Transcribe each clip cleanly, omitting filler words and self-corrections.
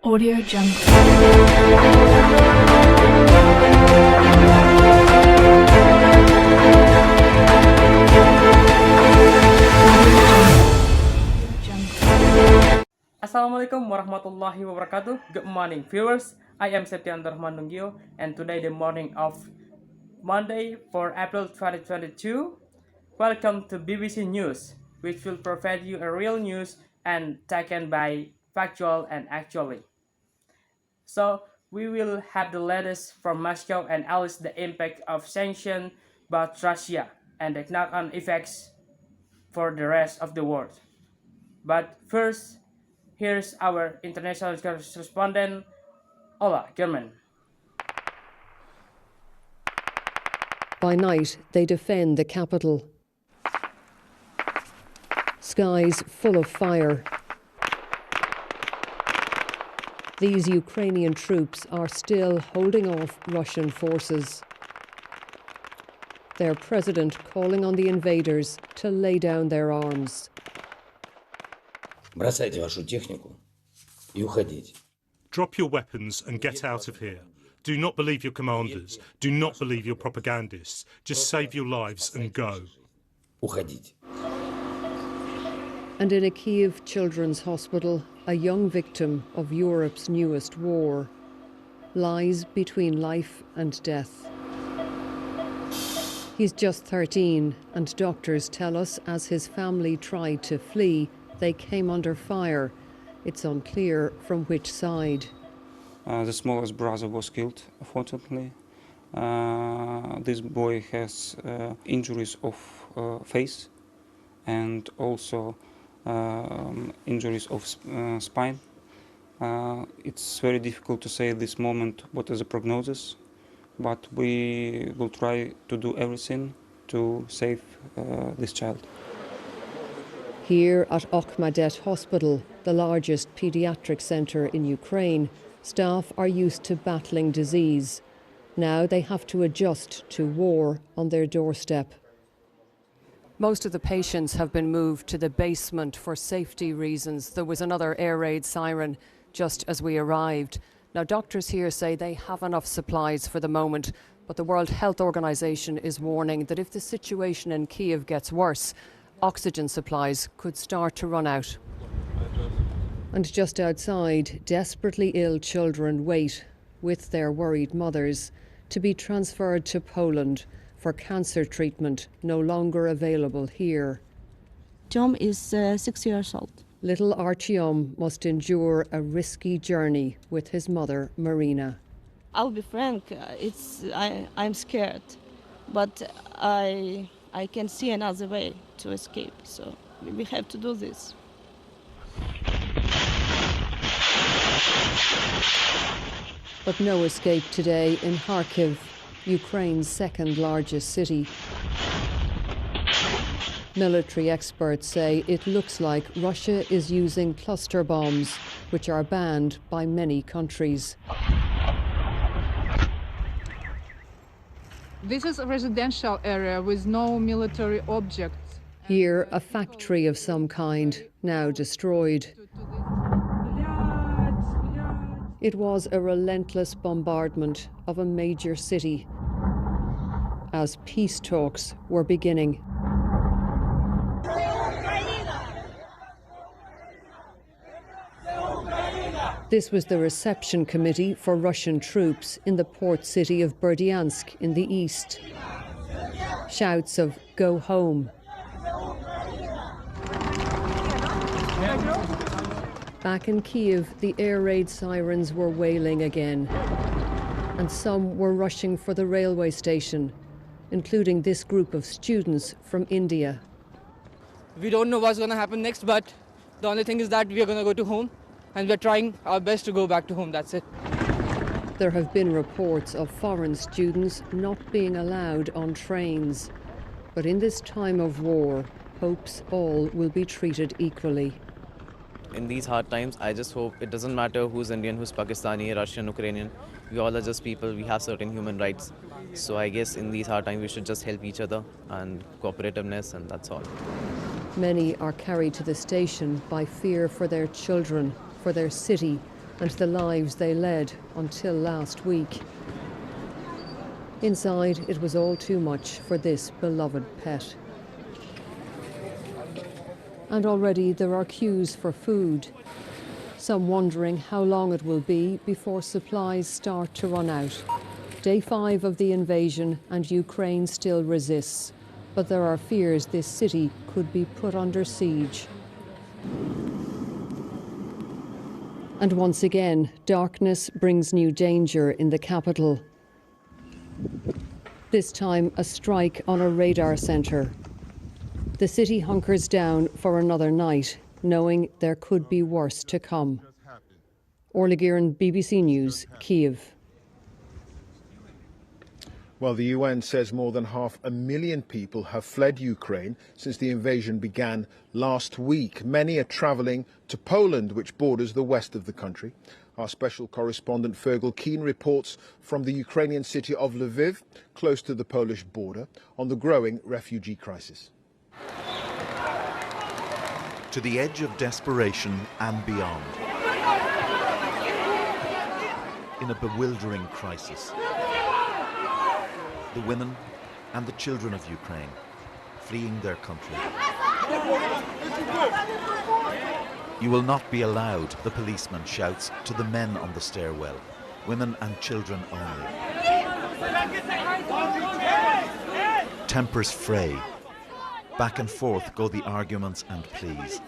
Audio Jungle. Assalamualaikum warahmatullahi wabarakatuh. Good morning, viewers. I am Septian Dunggio, and today the morning of Monday, 4 April 2022. Welcome to BBC News, which will provide you a real news and taken by factual and actually. So we will have the latest from Moscow and analyze the impact of sanctions by Russia and the knock-on effects for the rest of the world. But first, here's our international correspondent, Ola German. By night, they defend the capital. Skies full of fire. These Ukrainian troops are still holding off Russian forces. Their president calling on the invaders to lay down their arms. Бросайте вашу технику и уходите. Drop your weapons and get out of here. Do not believe your commanders. Do not believe your propagandists. Just save your lives and go. Уходите. And in a Kyiv children's hospital, a young victim of Europe's newest war lies between life and death. He's just 13, and doctors tell us as his family tried to flee, they came under fire. It's unclear from which side. The smallest brother was killed, unfortunately. This boy has injuries of face and also injuries of spine. It's very difficult to say at this moment what is the prognosis, but we will try to do everything to save this child. Here at Okhmadet Hospital, the largest paediatric centre in Ukraine, staff are used to battling disease. Now they have to adjust to war on their doorstep. Most of the patients have been moved to the basement for safety reasons. There was another air raid siren just as we arrived. Now, doctors here say they have enough supplies for the moment, but the World Health Organization is warning that if the situation in Kyiv gets worse, oxygen supplies could start to run out. And just outside, desperately ill children wait, with their worried mothers, to be transferred to Poland for cancer treatment no longer available here. Tom is 6 years old. Little Artyom must endure a risky journey with his mother, Marina. I'll be frank, I'm scared, but I can see another way to escape, so we have to do this. But no escape today in Kharkiv, Ukraine's second largest city. Military experts say it looks like Russia is using cluster bombs, which are banned by many countries. This is a residential area with no military objects. Here, a factory of some kind, now destroyed. It was a relentless bombardment of a major city as peace talks were beginning. This was the reception committee for Russian troops in the port city of Berdyansk in the east. Shouts of "Go home." Back in Kyiv, the air raid sirens were wailing again, and some were rushing for the railway station, including this group of students from India. We don't know what's going to happen next, but the only thing is that we are going to go to home, and we're trying our best to go back to home, that's it. There have been reports of foreign students not being allowed on trains. But in this time of war, hopes all will be treated equally. In these hard times, I just hope it doesn't matter who's Indian, who's Pakistani, Russian, Ukrainian. We all are just people, we have certain human rights. So I guess in these hard times, we should just help each other and cooperativeness, and that's all. Many are carried to the station by fear for their children, for their city, and the lives they led until last week. Inside, it was all too much for this beloved pet. And already there are queues for food, some wondering how long it will be before supplies start to run out. Day 5 of the invasion and Ukraine still resists, but there are fears this city could be put under siege. And once again, darkness brings new danger in the capital. This time, a strike on a radar centre. The city hunkers down for another night, knowing there could be worse to come. Orla Guerin, BBC News, Kyiv. Well, the UN says more than 500,000 people have fled Ukraine since the invasion began last week. Many are travelling to Poland, which borders the west of the country. Our special correspondent Fergal Keane reports from the Ukrainian city of Lviv, close to the Polish border, on the growing refugee crisis. To the edge of desperation and beyond. In a bewildering crisis. The women and the children of Ukraine fleeing their country. You will not be allowed, the policeman shouts to the men on the stairwell. Women and children only. Tempers fray. Back and forth go the arguments and pleas.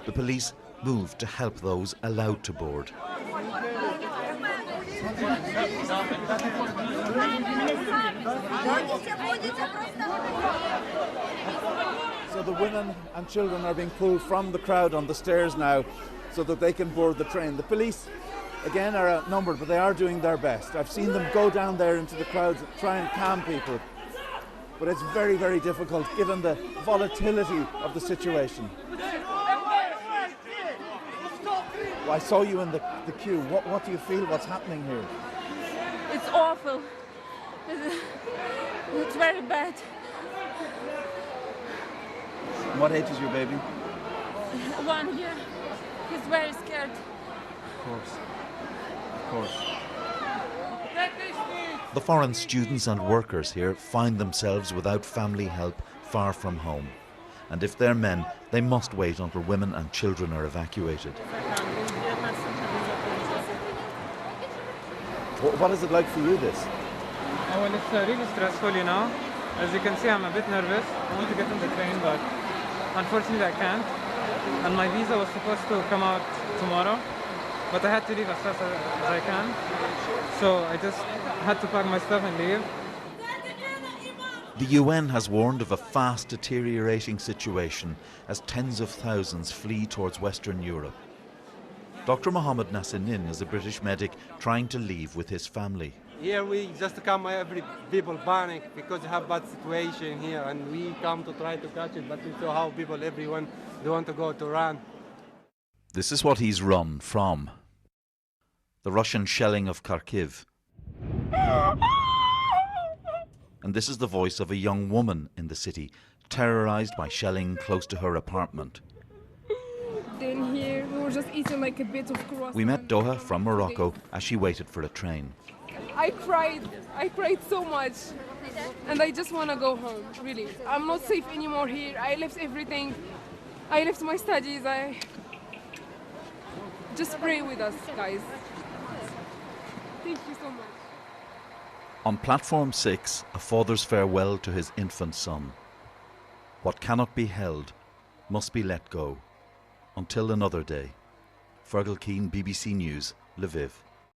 The police move to help those allowed to board. So the women and children are being pulled from the crowd on the stairs now so that they can board the train. The police, again, are outnumbered, but they are doing their best. I've seen them go down there into the crowds, try and calm people. But it's very, very difficult given the volatility of the situation. I saw you in the queue. What do you feel? What's happening here? It's awful. It's very bad. What age is your baby? 1 year. He's very scared. Of course. Of course. The foreign students and workers here find themselves without family help far from home. And if they're men, they must wait until women and children are evacuated. What is it like for you, this? Well, it's really stressful, you know. As you can see, I'm a bit nervous. I want to get on the train, but unfortunately I can't. And my visa was supposed to come out tomorrow, but I had to leave as fast as I can. So I just had to pack my stuff and leave. The UN has warned of a fast deteriorating situation as tens of thousands flee towards Western Europe. Dr. Mohammed Nassinin is a British medic trying to leave with his family. Here we just come, every people panic because they have bad situation here, and we come to try to catch it, but we saw how people, everyone, they want to go to run. This is what he's run from. The Russian shelling of Kharkiv. And this is the voice of a young woman in the city, terrorized by shelling close to her apartment. Then here we were just eating like a bit of croissant. We met Doha from Morocco as she waited for a train. I cried so much, and I just want to go home, really. I'm not safe anymore here. I left everything. I left my studies. Just pray with us, guys. Thank you so much. On platform 6, a father's farewell to his infant son. What cannot be held must be let go. Until another day. Fergal Keane, BBC News, Lviv.